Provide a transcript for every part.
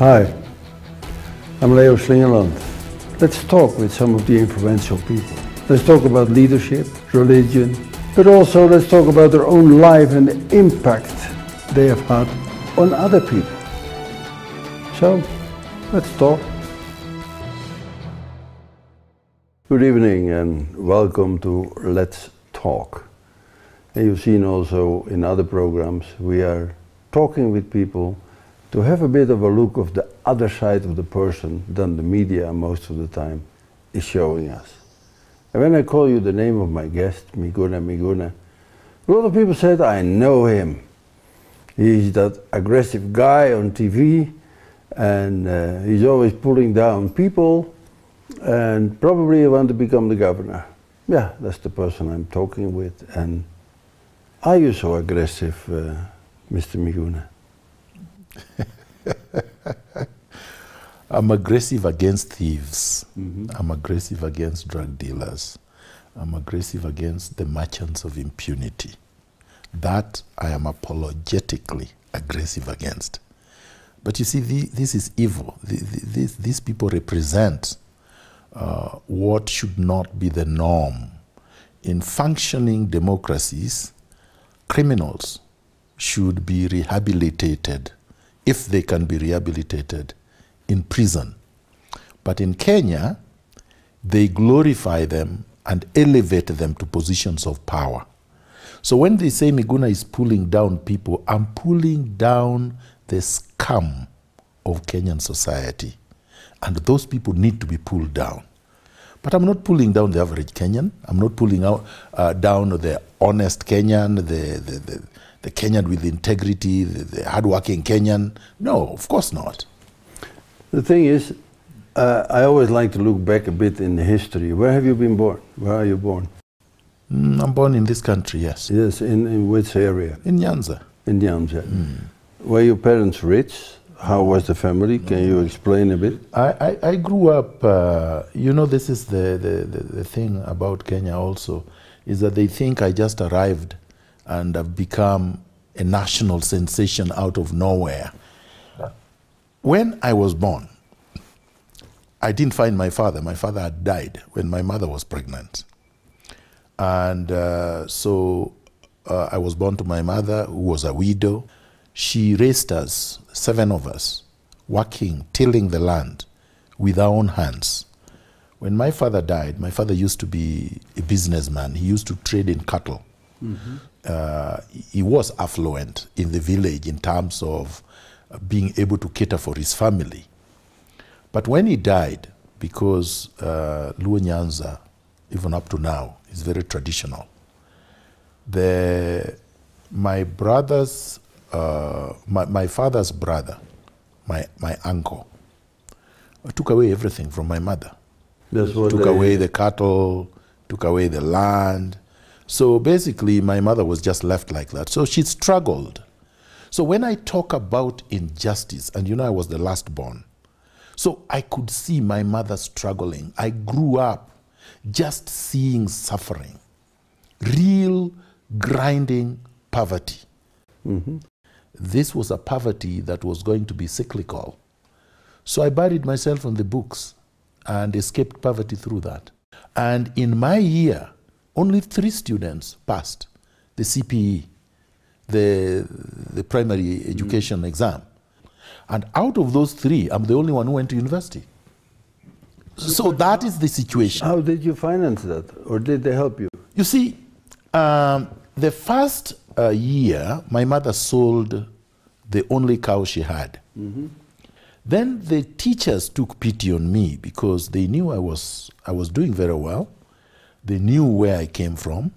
Hi, I'm Leo Slingerland. Let's talk with some of the influential people. Let's talk about leadership, religion, but also let's talk about their own life and the impact they have had on other people. So, let's talk. Good evening and welcome to Let's Talk. And you've seen also in other programs we are talking with people to have a bit of a look of the other side of the person than the media most of the time is showing us. And when I call you the name of my guest, Miguna Miguna, a lot of people said, I know him. He's that aggressive guy on TV and he's always pulling down people and probably want to become the governor. Yeah, that's the person I'm talking with. And are you so aggressive, Mr. Miguna? I'm aggressive against thieves. I'm aggressive against drug dealers. I'm aggressive against the merchants of impunity. That I am apologetically aggressive against. But you see, this is evil. These people represent what should not be the norm. In functioning democracies, criminals should be rehabilitated, if they can be rehabilitated, in prison. But in Kenya, they glorify them and elevate them to positions of power. So when they say Miguna is pulling down people, I'm pulling down the scum of Kenyan society. And those people need to be pulled down. But I'm not pulling down the average Kenyan. I'm not pulling down the honest Kenyan, the Kenyan with integrity, the hardworking Kenyan. No, of course not. The thing is, I always like to look back a bit in history. Where have you been born? Where are you born? I'm born in this country, yes. Yes, in which area? In Nyanza. In Nyanza. Were your parents rich? How was the family? Can you explain a bit? I grew up, you know, this is the thing about Kenya also, is that they think I just arrived and have become a national sensation out of nowhere. When I was born, I didn't find my father. My father had died when my mother was pregnant. And so I was born to my mother, who was a widow. She raised us, 7 of us, working, tilling the land with our own hands. When my father died, my father used to be a businessman. He used to trade in cattle. He was affluent in the village in terms of being able to cater for his family. But when he died, because Luo Nyanza, even up to now, is very traditional, my brother's, my father's brother, my uncle, took away everything from my mother. Took away the cattle, took away the land. So basically, my mother was just left like that. So she struggled. So when I talk about injustice, and you know I was the last born, so I could see my mother struggling. I grew up just seeing suffering, real grinding poverty. This was a poverty that was going to be cyclical. So I buried myself in the books and escaped poverty through that. And in my year, only 3 students passed the CPE, the primary education exam. And out of those 3, I'm the only one who went to university. So that is the situation. How did you finance that? Or did they help you? You see, the first year, my mother sold the only cow she had. Then the teachers took pity on me because they knew I was doing very well. They knew where I came from.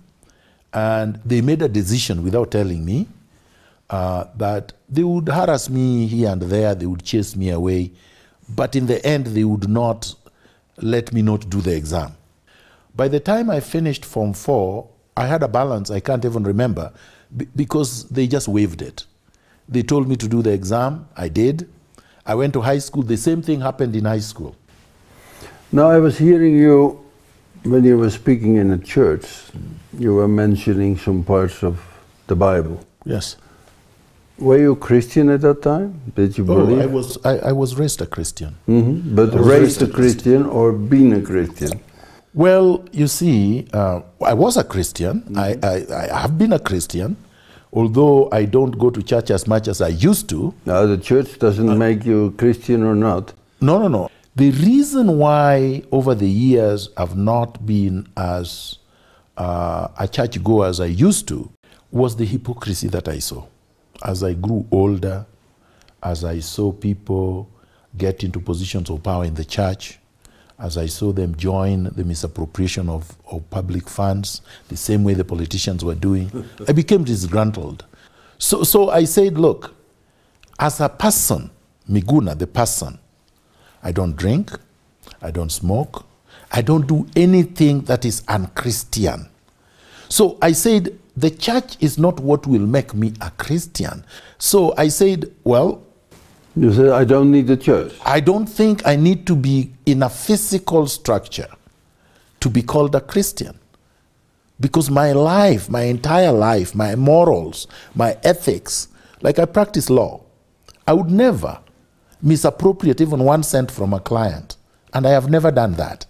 And they made a decision without telling me that they would harass me here and there. They would chase me away. But in the end, they would not let me not do the exam. By the time I finished Form 4, I had a balance I can't even remember because they just waived it. They told me to do the exam. I did. I went to high school. The same thing happened in high school. Now, I was hearing you, when you were speaking in a church, you were mentioning some parts of the Bible. Yes. Were you Christian at that time? Did you believe? I was raised a Christian. But raised a Christian or being a Christian? Well, you see, I was a Christian. I have been a Christian, although I don't go to church as much as I used to. Now, the church doesn't make you Christian or not? No. The reason why over the years I've not been as a churchgoer as I used to was the hypocrisy that I saw. As I grew older, as I saw people get into positions of power in the church, as I saw them join the misappropriation of public funds, the same way the politicians were doing, I became disgruntled. So I said, look, as a person, Miguna, the person, I don't drink, I don't smoke, I don't do anything that is unchristian. So I said, the church is not what will make me a Christian. So I said, well, you said, I don't need the church. I don't think I need to be in a physical structure to be called a Christian. Because my life, my entire life, my morals, my ethics, like I practice law, I would never misappropriate even 1 cent from a client. And I have never done that.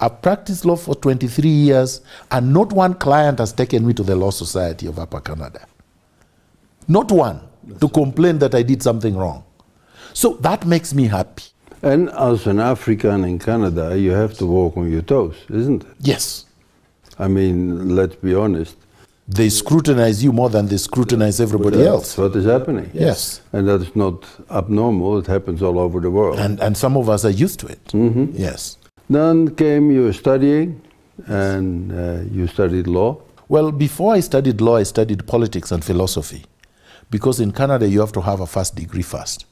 I've practiced law for 23 years, and not one client has taken me to the Law Society of Upper Canada. Not one to complain that I did something wrong. So that makes me happy. And as an African in Canada, you have to walk on your toes, isn't it? Yes. I mean, let's be honest. They scrutinize you more than they scrutinize everybody else. That's what is happening. Yes. And that's not abnormal. It happens all over the world. And some of us are used to it. Yes. Then came you studying, and you studied law. Well, before I studied law, I studied politics and philosophy. Because in Canada, you have to have a first degree first.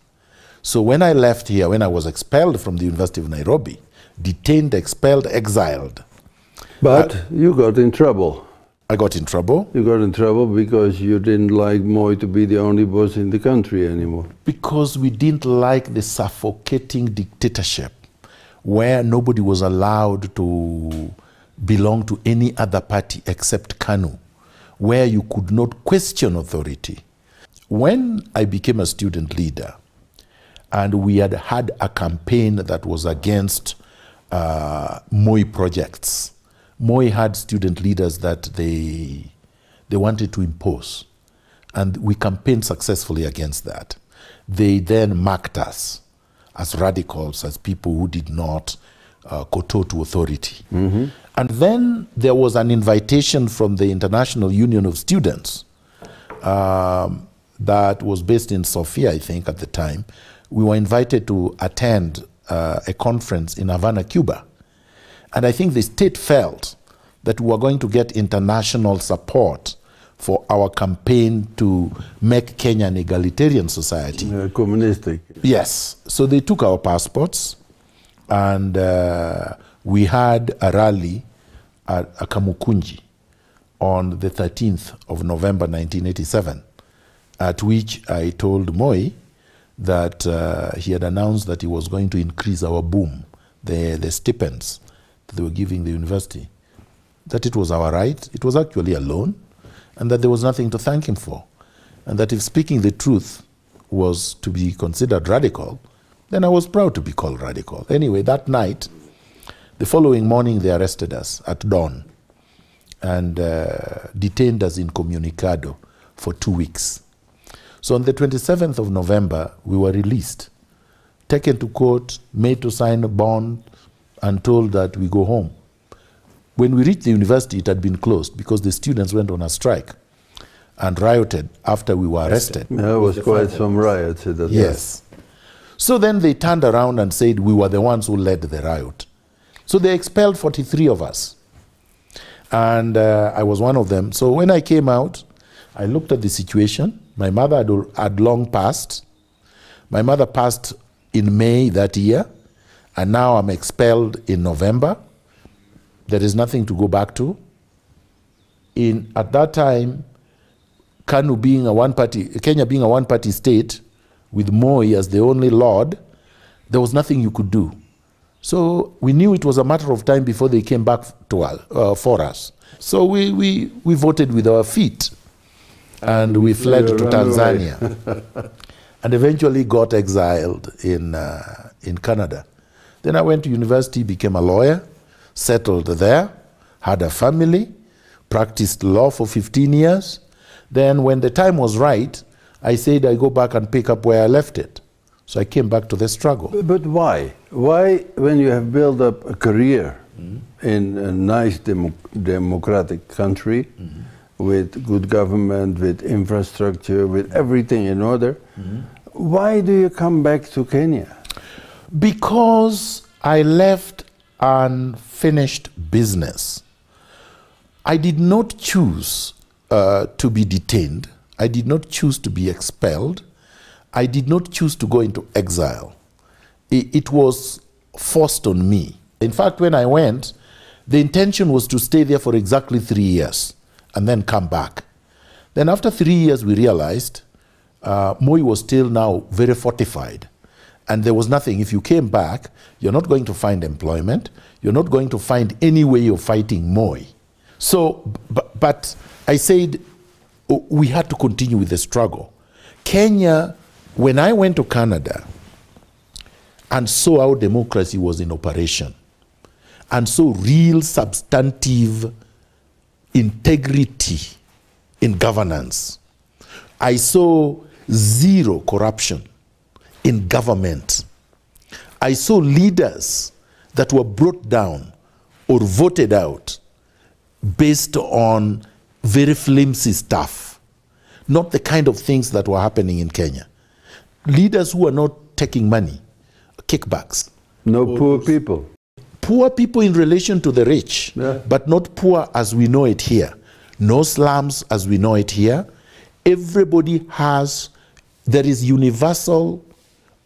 So when I left here, when I was expelled from the University of Nairobi, detained, expelled, exiled. But you got in trouble. I got in trouble. You got in trouble because you didn't like Moi to be the only boss in the country anymore. Because we didn't like the suffocating dictatorship where nobody was allowed to belong to any other party except KANU, where you could not question authority. When I became a student leader, and we had had a campaign that was against Moi projects, Moi had student leaders that they wanted to impose, and we campaigned successfully against that. They then marked us as radicals, as people who did not kowtow to authority. And then there was an invitation from the International Union of Students that was based in Sofia, I think, at the time. We were invited to attend a conference in Havana, Cuba. And I think the state felt that we were going to get international support for our campaign to make Kenya an egalitarian society. Communistic. Yes. So they took our passports, and we had a rally at Kamukunji on the 13th of November 1987, at which I told Moi that he had announced that he was going to increase our boom, the stipends that they were giving the university, that it was our right, it was actually a loan, and that there was nothing to thank him for. And that if speaking the truth was to be considered radical, then I was proud to be called radical. Anyway, that night, the following morning, they arrested us at dawn and detained us in Comunicado for 2 weeks. So on the 27th of November, we were released, taken to court, made to sign a bond, and told that we go home. When we reached the university, it had been closed because the students went on a strike and rioted after we were arrested. There was quite some riots at that time. Yes. So then they turned around and said we were the ones who led the riot. So they expelled 43 of us. And I was one of them. So when I came out, I looked at the situation. My mother had long passed. My mother passed in May that year, and now I'm expelled in November. There is nothing to go back to. At that time, KANU being a one-party, Kenya being a one-party state, with Moi as the only lord, there was nothing you could do. So we knew it was a matter of time before they came back to us, for us. So we voted with our feet. and we fled to Tanzania, and eventually got exiled in Canada. Then I went to university, became a lawyer, settled there, had a family, practiced law for 15 years. Then when the time was right, I said I go back and pick up where I left it. So I came back to the struggle. But why? Why, when you have built up a career in a nice democratic country, with good government, with infrastructure, with everything in order, why do you come back to Kenya? Because I left unfinished business. I did not choose to be detained. I did not choose to be expelled. I did not choose to go into exile. It was forced on me. In fact, when I went, the intention was to stay there for exactly 3 years and then come back. Then after 3 years, we realized Moi was still now very fortified. And there was nothing. If you came back, you're not going to find employment. You're not going to find any way of fighting Moi. So, but I said we had to continue with the struggle. Kenya, when I went to Canada and saw how democracy was in operation, and saw real substantive integrity in governance, I saw zero corruption in government. I saw leaders that were brought down or voted out based on very flimsy stuff, not the kind of things that were happening in Kenya. Leaders who are not taking money, kickbacks. No poor people. Poor people in relation to the rich, but not poor as we know it here. No slums as we know it here. Everybody has, there is universal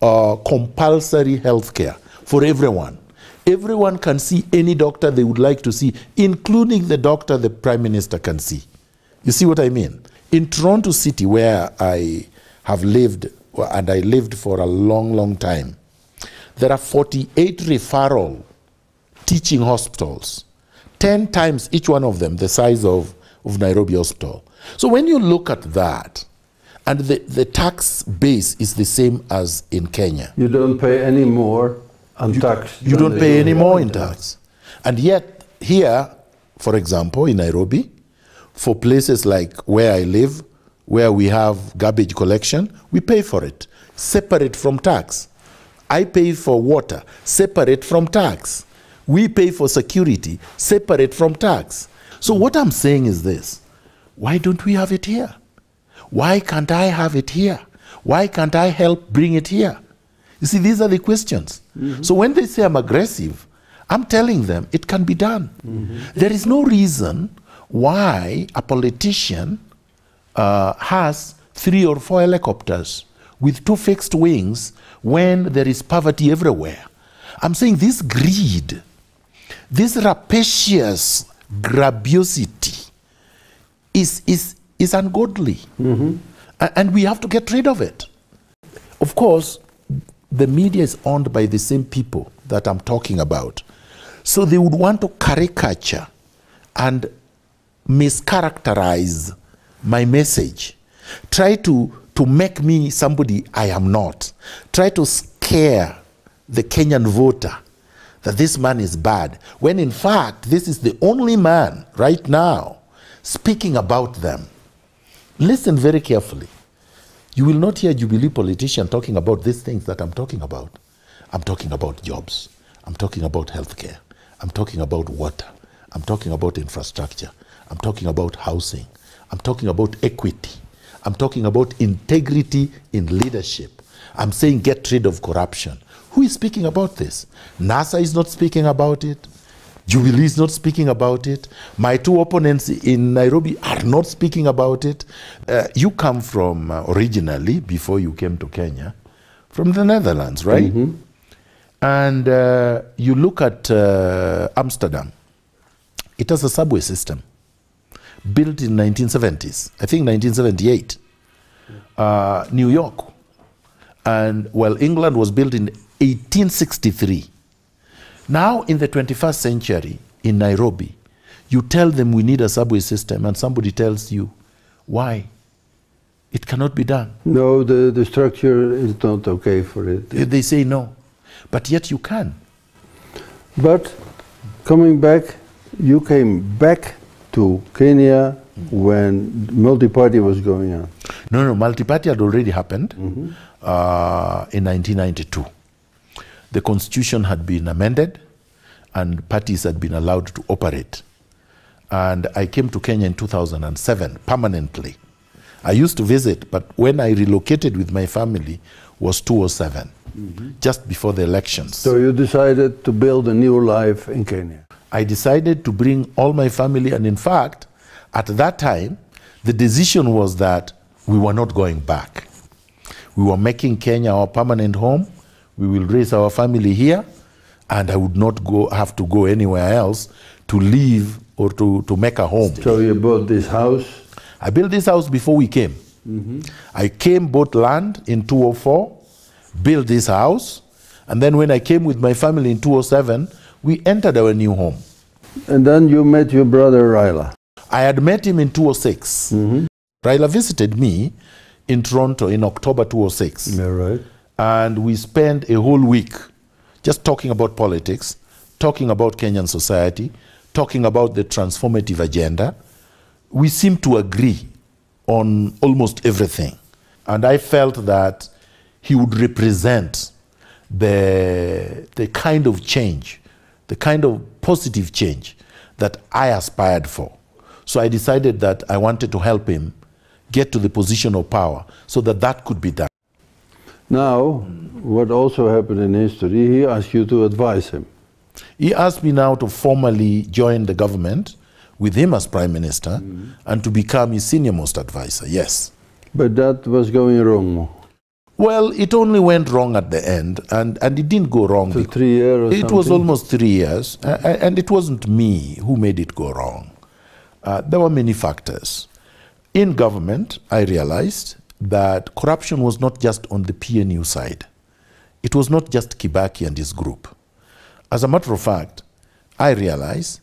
compulsory health care for everyone. Everyone can see any doctor they would like to see, including the doctor the Prime Minister can see. You see what I mean? In Toronto City, where I have lived, and I lived for a long, long time, there are 48 referral teaching hospitals, 10 times each one of them the size of Nairobi Hospital. So when you look at that, and the tax base is the same as in Kenya. You don't pay any more on tax. You don't pay any more in tax. And yet here, for example, in Nairobi, for places like where I live, where we have garbage collection, we pay for it, separate from tax. I pay for water, separate from tax. We pay for security, separate from tax. So what I'm saying is this: why don't we have it here? Why can't I have it here? Why can't I help bring it here? You see, these are the questions. So when they say I'm aggressive, I'm telling them it can be done. There is no reason why a politician has 3 or 4 helicopters with 2 fixed wings when there is poverty everywhere. I'm saying this greed, this rapacious grabiosity is ungodly. And we have to get rid of it. Of course, the media is owned by the same people that I'm talking about. So they would want to caricature and mischaracterize my message. Try to make me somebody I am not. Try to scare the Kenyan voter that this man is bad, when in fact this is the only man right now speaking about them. Listen very carefully. You will not hear Jubilee politician talking about these things that I'm talking about. I'm talking about jobs. I'm talking about healthcare. I'm talking about water. I'm talking about infrastructure. I'm talking about housing. I'm talking about equity. I'm talking about integrity in leadership. I'm saying get rid of corruption. Who is speaking about this? NASA is not speaking about it. Jubilee is not speaking about it. My 2 opponents in Nairobi are not speaking about it. You come from, originally, before you came to Kenya, from the Netherlands, right? And you look at Amsterdam. It has a subway system built in 1970s, I think 1978. New York. And well, England was built in 1863. Now, in the 21st century, in Nairobi, you tell them we need a subway system, and somebody tells you, why? It cannot be done. No, the structure is not okay for it. They say no. But yet you can. But coming back, you came back to Kenya when multi-party was going on. No, multi-party had already happened in 1992. The constitution had been amended and parties had been allowed to operate. And I came to Kenya in 2007 permanently. I used to visit, but when I relocated with my family was 2007, just before the elections. So you decided to build a new life in Kenya? I decided to bring all my family, and in fact, at that time, the decision was that we were not going back. We were making Kenya our permanent home. We will raise our family here, and I would not have to go anywhere else to live or to make a home. So you bought this house? I built this house before we came. I came, bought land in 2004, built this house, and then when I came with my family in 2007, we entered our new home. And then you met your brother Raila? I had met him in 2006. Raila visited me in Toronto in October 2006. Yeah, right. And we spent a whole week just talking about politics, talking about Kenyan society, talking about the transformative agenda. We seemed to agree on almost everything. And I felt that he would represent the kind of change, the kind of positive change that I aspired for. So I decided that I wanted to help him get to the position of power so that that could be done. Now, what also happened in history, he asked you to advise him. He asked me now to formally join the government with him as Prime Minister and to become his senior-most advisor, yes. But that was going wrong. Well, it only went wrong at the end, and it didn't go wrong. For 3 years or something? It was almost 3 years, and it wasn't me who made it go wrong. There were many factors. In government, I realized that corruption was not just on the PNU side. It was not just Kibaki and his group. As a matter of fact, I realized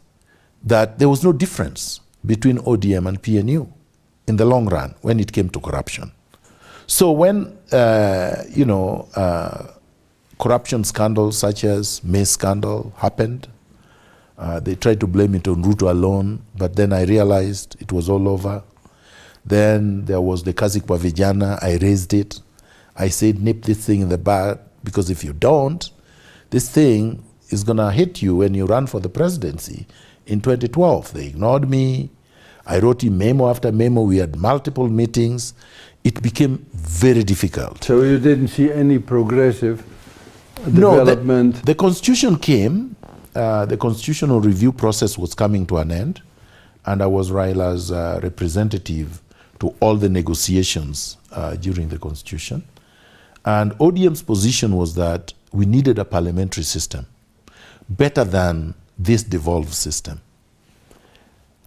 that there was no difference between ODM and PNU in the long run when it came to corruption. So when, corruption scandals such as Maize scandal happened, they tried to blame it on Ruto alone, but then I realized it was all over. Then there was the Kazi kwa Vijana. I raised it. I said, nip this thing in the bud, because if you don't, this thing is going to hit you when you run for the presidency in 2012. They ignored me. I wrote him memo after memo. We had multiple meetings. It became very difficult. So you didn't see any progressive development? No, the constitution came. The constitutional review process was coming to an end, and I was Raila's representative to all the negotiations during the constitution. And ODM's position was that we needed a parliamentary system better than this devolved system.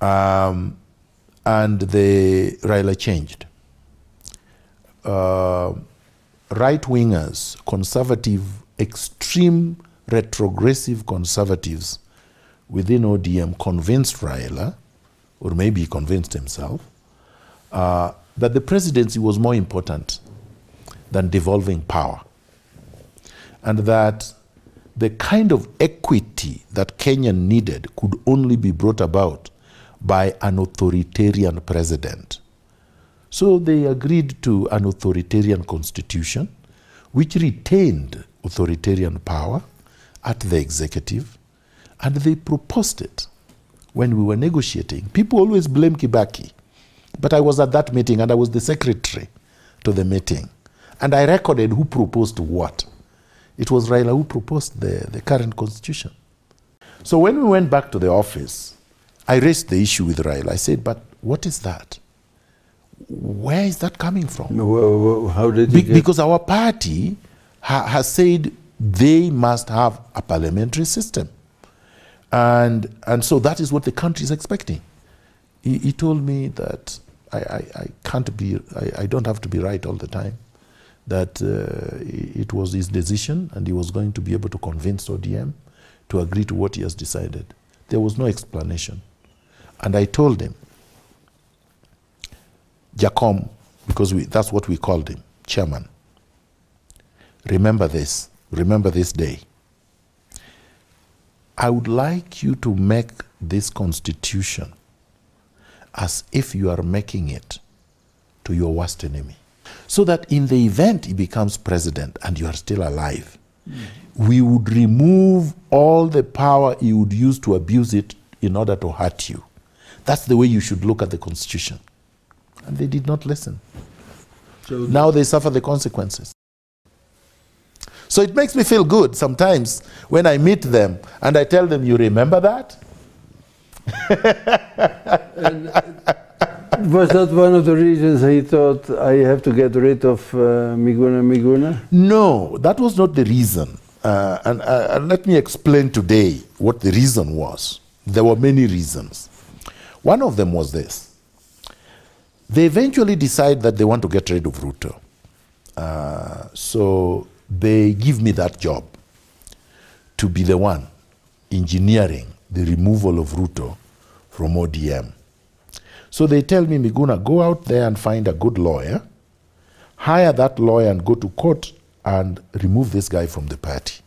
And Raila changed. Right-wingers, conservative, extreme retrogressive conservatives within ODM convinced Raila, or maybe he convinced himself, that the presidency was more important than devolving power. And that the kind of equity that Kenya needed could only be brought about by an authoritarian president. So they agreed to an authoritarian constitution, which retained authoritarian power at the executive, and they proposed it when we were negotiating. People always blame Kibaki, but I was at that meeting and I was the secretary to the meeting. And I recorded who proposed what. It was Raila who proposed the current constitution. So when we went back to the office, I raised the issue with Raila. I said, but what is that? Where is that coming from? How did you Because our party has said they must have a parliamentary system. And so that is what the country is expecting. He told me that I don't have to be right all the time, that it was his decision and he was going to be able to convince ODM to agree to what he has decided. There was no explanation. And I told him, Jacom, because that's what we called him, chairman. Remember this day. I would like you to make this constitution as if you are making it to your worst enemy. So that in the event he becomes president and you are still alive, we would remove all the power he would use to abuse it in order to hurt you. That's the way you should look at the constitution. And they did not listen. So now they suffer the consequences. So it makes me feel good sometimes when I meet them and I tell them, you remember that? Was that one of the reasons he thought I have to get rid of Miguna Miguna? No, that was not the reason. And let me explain today what the reason was. There were many reasons. One of them was this. They eventually decide that they want to get rid of Ruto. So they give me that job to be the one engineering the removal of Ruto from ODM. So they tell me, Miguna, go out there and find a good lawyer, hire that lawyer and go to court and remove this guy from the party.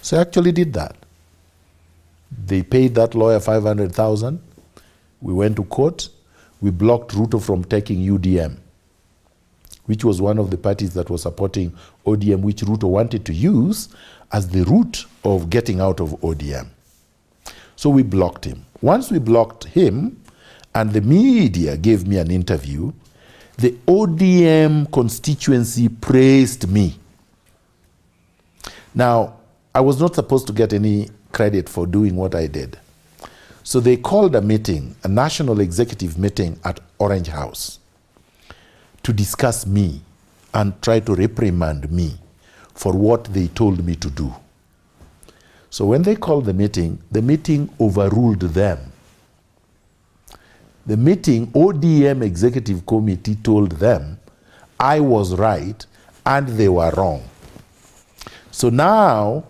So I actually did that. They paid that lawyer 500,000. We went to court. We blocked Ruto from taking UDM, which was one of the parties that was supporting ODM, which Ruto wanted to use as the route of getting out of ODM. So we blocked him. Once we blocked him, and the media gave me an interview, the ODM constituency praised me. Now, I was not supposed to get any credit for doing what I did. So they called a meeting, a national executive meeting at Orange House to discuss me and try to reprimand me for what they told me to do. So when they called the meeting overruled them. The meeting, ODM Executive Committee told them I was right and they were wrong. So now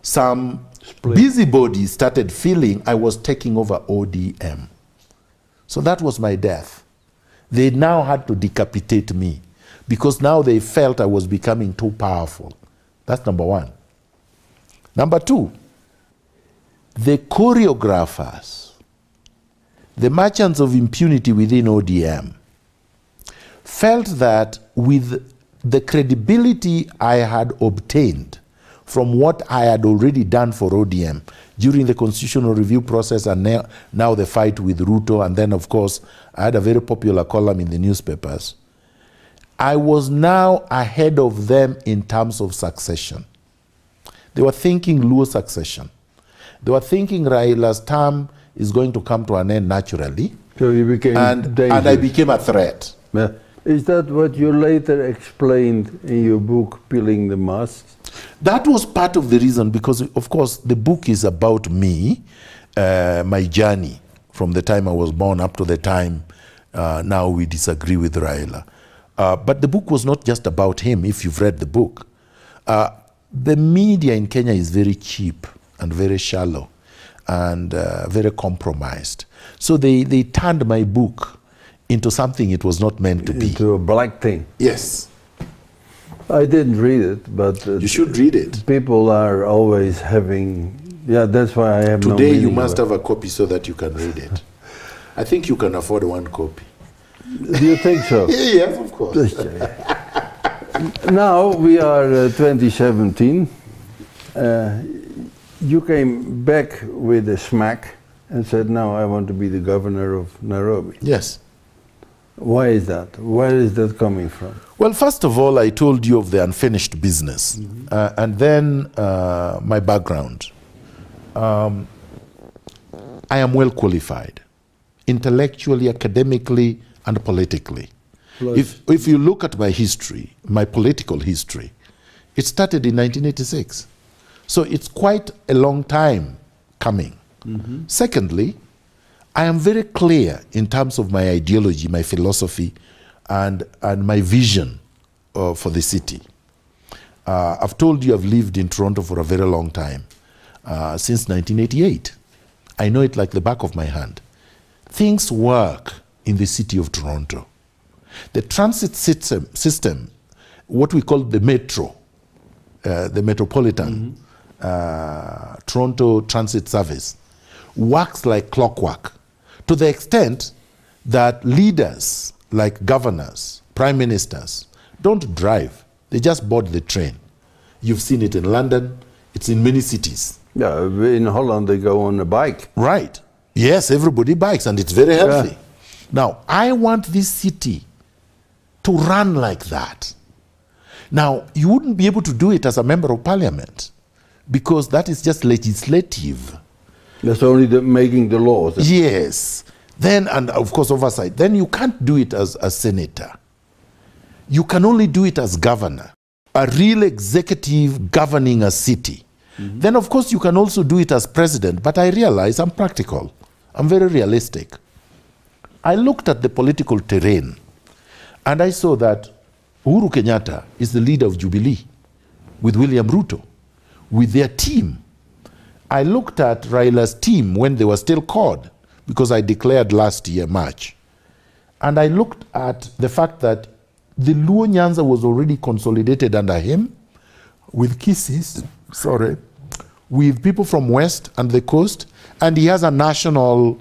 some busybodies started feeling I was taking over ODM. So that was my death. They now had to decapitate me because now they felt I was becoming too powerful. That's number one. Number two, the choreographers, the merchants of impunity within ODM, felt that with the credibility I had obtained from what I had already done for ODM during the constitutional review process and now the fight with Ruto, and then of course I had a very popular column in the newspapers, I was now ahead of them in terms of succession. They were thinking Luo succession. They were thinking Raila's term is going to come to an end naturally. So you became and I became a threat. Yeah. Is that what you later explained in your book, Peeling the Masks? That was part of the reason, because of course the book is about me, my journey from the time I was born up to the time now we disagree with Raila. But the book was not just about him, if you've read the book. The media in Kenya is very cheap and very shallow and very compromised. So they turned my book into something it was not meant to be. Into a black thing. Yes. I didn't read it, but... you should read it. People are always having... Yeah, that's why I have no Today meaning you must have a copy so that you can read it. I think you can afford one copy. Do you think so? Yes, of course. Now we are 2017. You came back with a smack and said, now I want to be the governor of Nairobi. Yes. Why is that? Where is that coming from? Well, first of all, I told you of the unfinished business. And then my background. I am well qualified, intellectually, academically, and politically. If you look at my history, my political history, it started in 1986. So it's quite a long time coming. Secondly, I am very clear in terms of my ideology, my philosophy, and my vision for the city. I've told you I've lived in Toronto for a very long time, since 1988. I know it like the back of my hand. Things work in the city of Toronto. The transit system, what we call the metro, the Metropolitan Toronto Transit Service, works like clockwork, to the extent that leaders like governors, prime ministers, don't drive. They just board the train. You've seen it in London. It's in many cities. Yeah, in Holland they go on a bike. Right. Yes, everybody bikes, and it's very healthy. Yeah. Now, I want this city to run like that. Now, you wouldn't be able to do it as a member of parliament, because that is just legislative. That's only making the laws. Yes. Then, and of course, oversight. Then you can't do it as a senator. You can only do it as governor, a real executive governing a city. Then, of course, you can also do it as president. But I realize I'm practical. I'm very realistic. I looked at the political terrain, and I saw that Uhuru Kenyatta is the leader of Jubilee with William Ruto, with their team. I looked at Raila's team when they were still called, because I declared last year, March. And I looked at the fact that the Luo Nyanza was already consolidated under him, with Kisses, with people from West and the coast, and he has a national,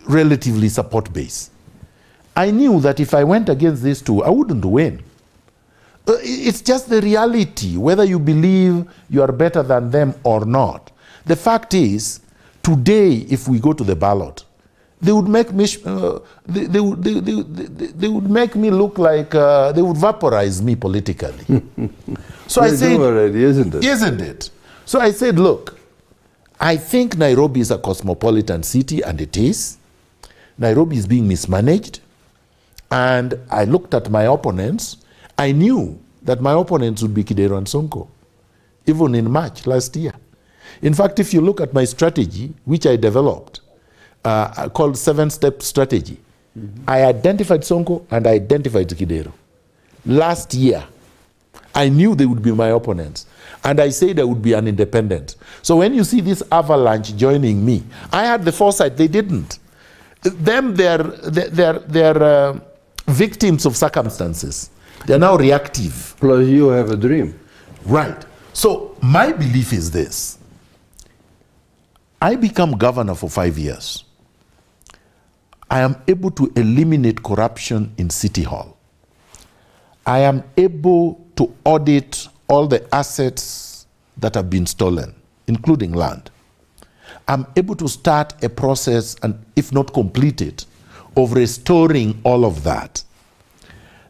relatively support base. I knew that if I went against these two, I wouldn't win. It's just the reality, whether you believe you are better than them or not. The fact is, today, if we go to the ballot, they would make me, they would make me look like, they would vaporize me politically. So I said, already, isn't it? Isn't it? So I said, look, I think Nairobi is a cosmopolitan city, and it is. Nairobi is being mismanaged. And I looked at my opponents. I knew that my opponents would be Kidero and Sonko, even in March last year. In fact, if you look at my strategy, which I developed, called 7-step strategy, I identified Sonko and I identified Kidero. Last year, I knew they would be my opponents. And I said I would be an independent. So when you see this avalanche joining me, I had the foresight, they didn't. They're victims of circumstances. They're now reactive. Plus you have a dream. Right. So my belief is this. I become governor for 5 years. I am able to eliminate corruption in City Hall. I am able to audit all the assets that have been stolen, including land. I'm able to start a process, and if not complete it, of restoring all of that.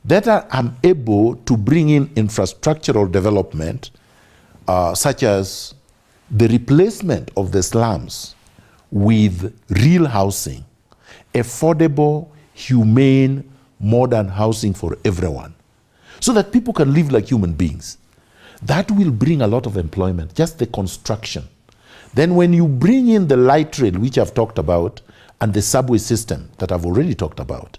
That I'm able to bring in infrastructural development, such as the replacement of the slums with real housing, affordable, humane, modern housing for everyone, so that people can live like human beings. That will bring a lot of employment, just the construction. Then when you bring in the light rail, which I've talked about, and the subway system that I've already talked about,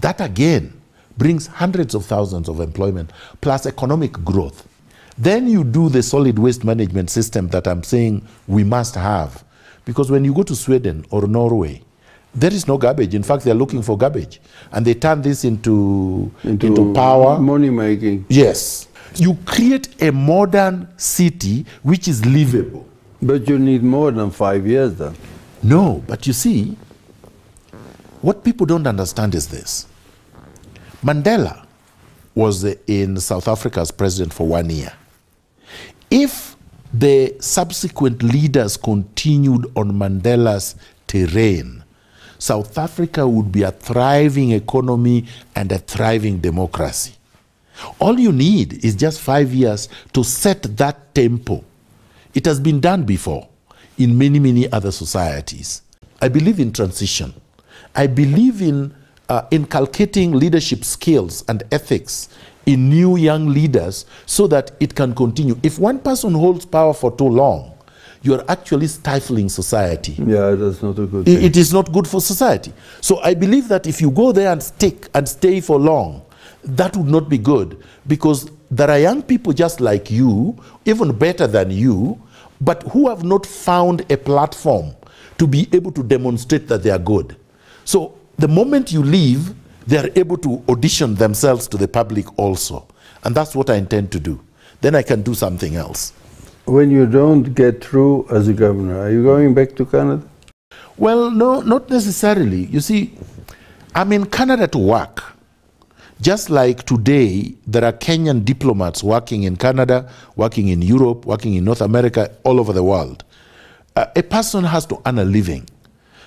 that again brings hundreds of thousands of employment, plus economic growth. Then you do the solid waste management system that I'm saying we must have. Because when you go to Sweden or Norway, there is no garbage. In fact, they're looking for garbage. And they turn this into power. Money making. Yes. You create a modern city which is livable. But you need more than 5 years then. No, but you see, what people don't understand is this. Mandela was in South Africa as president for 1 year. If the subsequent leaders continued on Mandela's terrain, South Africa would be a thriving economy and a thriving democracy. All you need is just 5 years to set that tempo. It has been done before in many, many other societies. I believe in transition. I believe in inculcating leadership skills and ethics in new young leaders so that it can continue. If one person holds power for too long, you are actually stifling society. Yeah, that's not a good thing. It is not good for society. So I believe that if you go there and stick and stay for long, that would not be good, because there are young people just like you, even better than you, but who have not found a platform to be able to demonstrate that they are good. So the moment you leave, they are able to audition themselves to the public also. And that's what I intend to do. Then I can do something else. When you don't get through as a governor, are you going back to Canada? Well, no, not necessarily. You see, I'm in Canada to work. Just like today, there are Kenyan diplomats working in Canada, working in Europe, working in North America, all over the world. A person has to earn a living.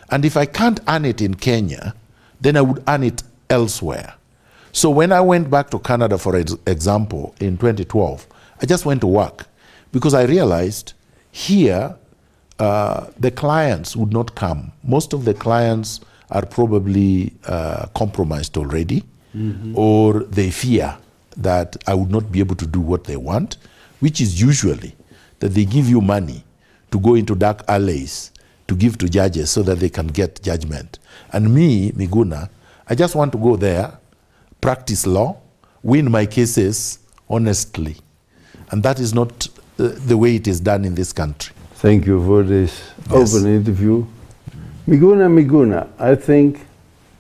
And if I can't earn it in Kenya, then I would earn it elsewhere. So when I went back to Canada, for example, in 2012, I just went to work because I realized here the clients would not come. Most of the clients are probably compromised already, or they fear that I would not be able to do what they want, which is usually that they give you money to go into dark alleys to give to judges so that they can get judgment. And me, Miguna, I just want to go there, practice law, win my cases honestly. And that is not the way it is done in this country. Thank you for this open interview. Miguna Miguna, I think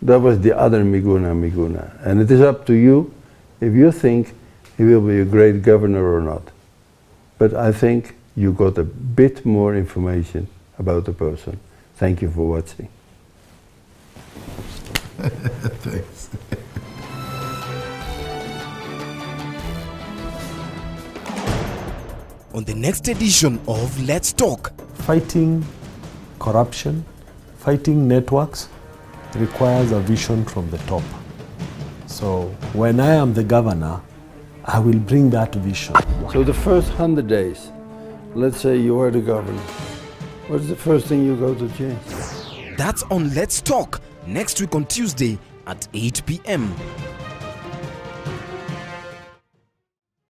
that was the other Miguna Miguna. And it is up to you if you think he will be a great governor or not. But I think you got a bit more information about the person. Thank you for watching. Thanks. On the next edition of Let's Talk. Fighting corruption, fighting networks requires a vision from the top. So when I am the governor, I will bring that vision. So the first 100 days, let's say you are the governor, what's the first thing you go to change? That's on Let's Talk next week on Tuesday at 8 p.m.